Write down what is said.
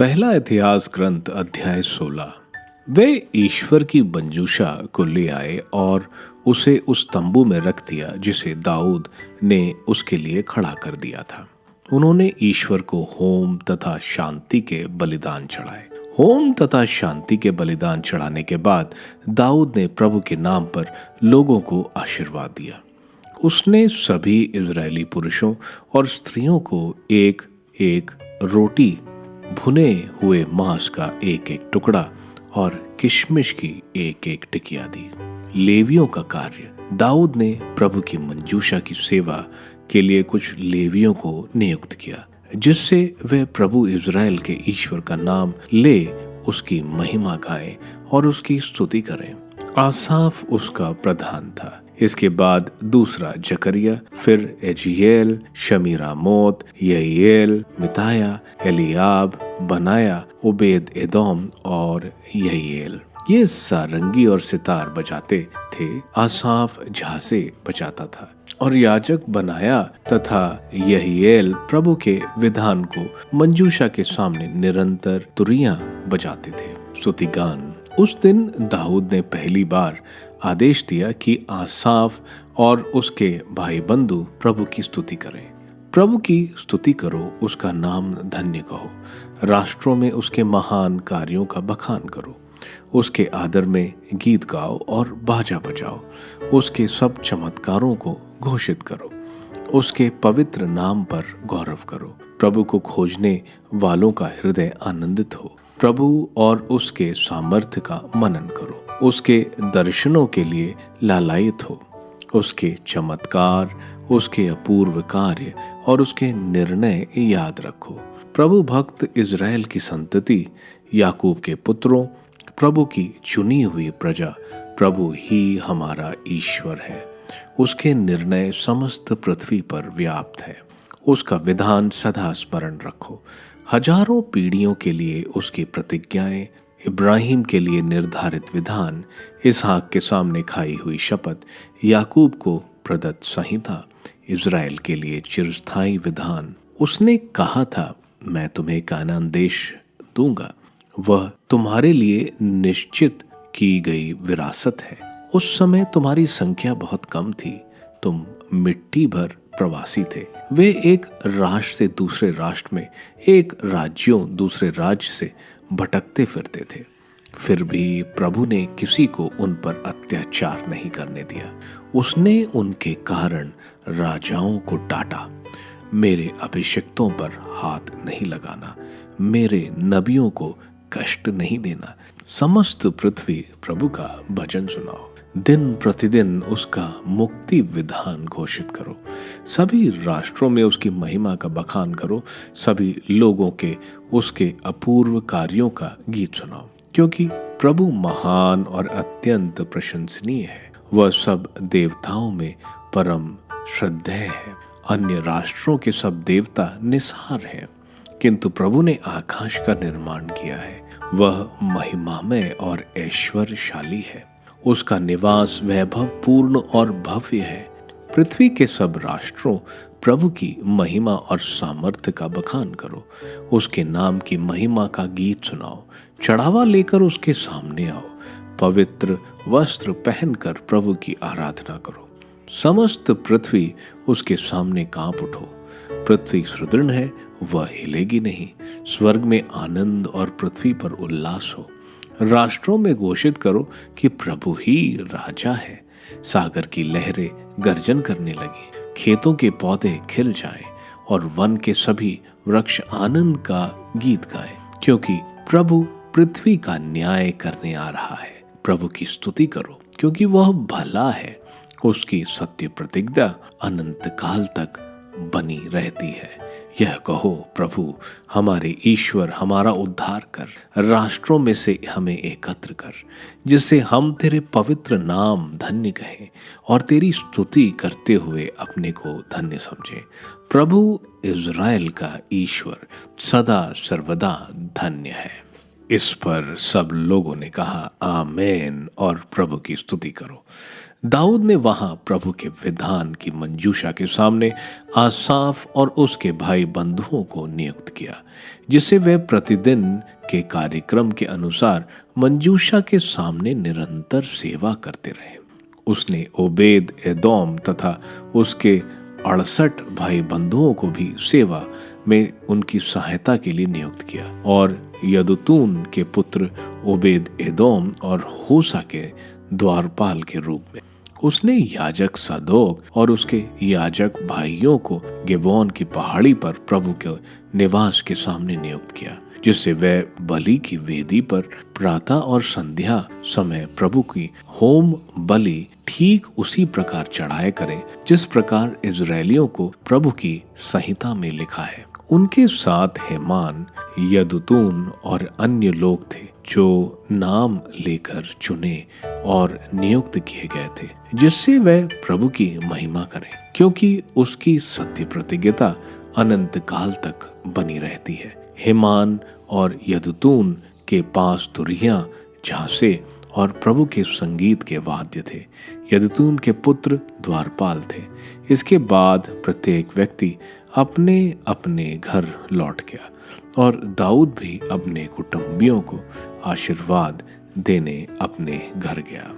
पहला इतिहास ग्रंथ अध्याय 16। वे ईश्वर की मंजूषा को ले आए और उसे उस तंबू में रख दिया जिसे दाऊद ने उसके लिए खड़ा कर दिया था। उन्होंने ईश्वर को होम तथा शांति के बलिदान चढ़ाए। होम तथा शांति के बलिदान चढ़ाने के बाद दाऊद ने प्रभु के नाम पर लोगों को आशीर्वाद दिया। उसने सभी इजरायली पुरुषों और स्त्रियों को एक एक रोटी, भुने हुए मांस का एक एक टुकड़ा और किशमिश की एक एक टिकिया दी। लेवियों का कार्य। दाऊद ने प्रभु की मंजूषा की सेवा के लिए कुछ लेवियों को नियुक्त किया, जिससे वे प्रभु इज़राइल के ईश्वर का नाम ले उसकी महिमा गाएं और उसकी स्तुति करें। आसाफ उसका प्रधान था। इसके बाद दूसरा जकरिया, फिर एजिएल, शमीरामोत, यहीएल, मिताया, एलियाब, बनाया, उबेद एदोम और यहीएल। ये सारंगी और सितार बजाते थे। आसाफ झांसे बजाता था और याजक बनाया तथा यहीएल प्रभु के विधान को मंजूषा के सामने निरंतर तुरियां बजाते थे। स्तुति गान। उस दिन दाऊद ने पहली बार आदेश दिया कि आसाफ और उसके भाई बंधु प्रभु की स्तुति करें। प्रभु की स्तुति करो, उसका नाम धन्य कहो, राष्ट्रों में उसके महान कार्यों का बखान करो, उसके आदर में गीत गाओ और बाजा बजाओ, उसके सब चमत्कारों को घोषित करो, उसके पवित्र नाम पर गौरव करो। प्रभु को खोजने वालों का हृदय आनंदित हो। प्रभु और उसके सामर्थ्य का मनन करो। उसके दर्शनों के लिए लालायित हो। उसके चमत्कार, उसके अपूर्व कार्य और उसके निर्णय याद रखो। प्रभु भक्त इज़राइल की संतति, याकूब के पुत्रों, प्रभु की चुनी हुई प्रजा, प्रभु ही हमारा ईश्वर है। उसके निर्णय समस्त पृथ्वी पर व्याप्त है। उसका विधान सदा स्मरण रखो। हजारों पीढ़ियों के लिए उसकी प्रतिज्ञाएं, इब्राहिम के लिए निर्धारित विधान, इसहाक के सामने खाई हुई शपथ, याकूब को प्रदत्त संहिता, इज़राइल के लिए चिरस्थायी विधान। उसने कहा था, मैं तुम्हें कानान देश दूंगा, वह तुम्हारे लिए निश्चित की गई विरासत है। उस समय तुम्हारी संख्या बहुत कम थी, तुम मिट्टी भर प्रवासी थे। वे एक राष्ट्र से दूसरे राष्ट्र में, एक राज्यों दूसरे राज्य से भटकते फिरते थे। फिर भी प्रभु ने किसी को उन पर अत्याचार नहीं करने दिया। उसने उनके कारण राजाओं को डांटा। मेरे अभिषिक्तों पर हाथ नहीं लगाना, मेरे नबियों को कष्ट नहीं देना। समस्त पृथ्वी प्रभु का भजन सुनाओ। दिन प्रतिदिन उसका मुक्ति विधान घोषित करो। सभी राष्ट्रों में उसकी महिमा का बखान करो। सभी लोगों के उसके अपूर्व कार्यों का गीत सुनाओ, क्योंकि प्रभु महान और अत्यंत प्रशंसनीय है। वह सब देवताओं में परम श्रद्धेय है। अन्य राष्ट्रों के सब देवता निसार हैं, किंतु प्रभु ने आकाश का निर्माण किया है। वह महिमामय और ऐश्वर्यशाली है। उसका निवास वैभव पूर्ण और भव्य है। पृथ्वी के सब राष्ट्रों प्रभु की महिमा और सामर्थ्य का बखान करो। उसके नाम की महिमा का गीत सुनाओ। चढ़ावा लेकर उसके सामने आओ। पवित्र वस्त्र पहनकर प्रभु की आराधना करो। समस्त पृथ्वी उसके सामने कांप उठो। पृथ्वी सुदृढ़ है, वह हिलेगी नहीं। स्वर्ग में आनंद और पृथ्वी पर उल्लास हो। राष्ट्रों में घोषित करो कि प्रभु ही राजा है। सागर की लहरें गर्जन करने लगी, खेतों के पौधे खिल जाएं और वन के सभी वृक्ष आनंद का गीत गाएं, क्योंकि प्रभु पृथ्वी का न्याय करने आ रहा है। प्रभु की स्तुति करो, क्योंकि वह भला है। उसकी सत्य प्रतिज्ञा अनंत काल तक बनी रहती है। यह कहो, प्रभु हमारे ईश्वर हमारा उद्धार कर, राष्ट्रों में से हमें एकत्र कर, जिससे हम तेरे पवित्र नाम धन्य कहें और तेरी स्तुति करते हुए अपने को धन्य समझें। प्रभु इज़राइल का ईश्वर सदा सर्वदा धन्य है। इस पर सब लोगों ने कहा आमेन और प्रभु की स्तुति करो। दाऊद ने वहां प्रभु के विधान की मंजूषा के सामने आसाफ और उसके भाई बंधुओं को नियुक्त किया, जिसे वे प्रतिदिन के कार्यक्रम के अनुसार मंजूषा के सामने निरंतर सेवा करते रहे। उसने ओबेद एदोम तथा उसके 68 भाई बंधुओं को भी सेवा में उनकी सहायता के लिए नियुक्त किया, और यदुतून के पुत्र ओबेद एदोम और होसा के द्वारपाल के रूप में उसने याजक सादोक और उसके याजक भाइयों को गिबोन की पहाड़ी पर प्रभु के निवास के सामने नियुक्त किया, जिससे वह बलि की वेदी पर प्रातः और संध्या समय प्रभु की होम बलि ठीक उसी प्रकार चढ़ाए करें जिस प्रकार इजरायलियों को प्रभु की संहिता में लिखा है। उनके साथ हेमान, यदुतून और अन्य लोग थे जो नाम लेकर चुने और नियुक्त किए गए थे, जिससे वह प्रभु की महिमा करें, क्योंकि उसकी सत्य प्रतिज्ञता अनंत काल तक बनी रहती है। हेमान और यदुतून के पास तुरहियां, झांसे और प्रभु के संगीत के वाद्य थे। यदुतून के पुत्र द्वारपाल थे। इसके बाद प्रत्येक व्यक्ति अपने अपने घर लौट गया, और दाऊद भी अपने कुटुंबियों को आशीर्वाद देने अपने घर गया।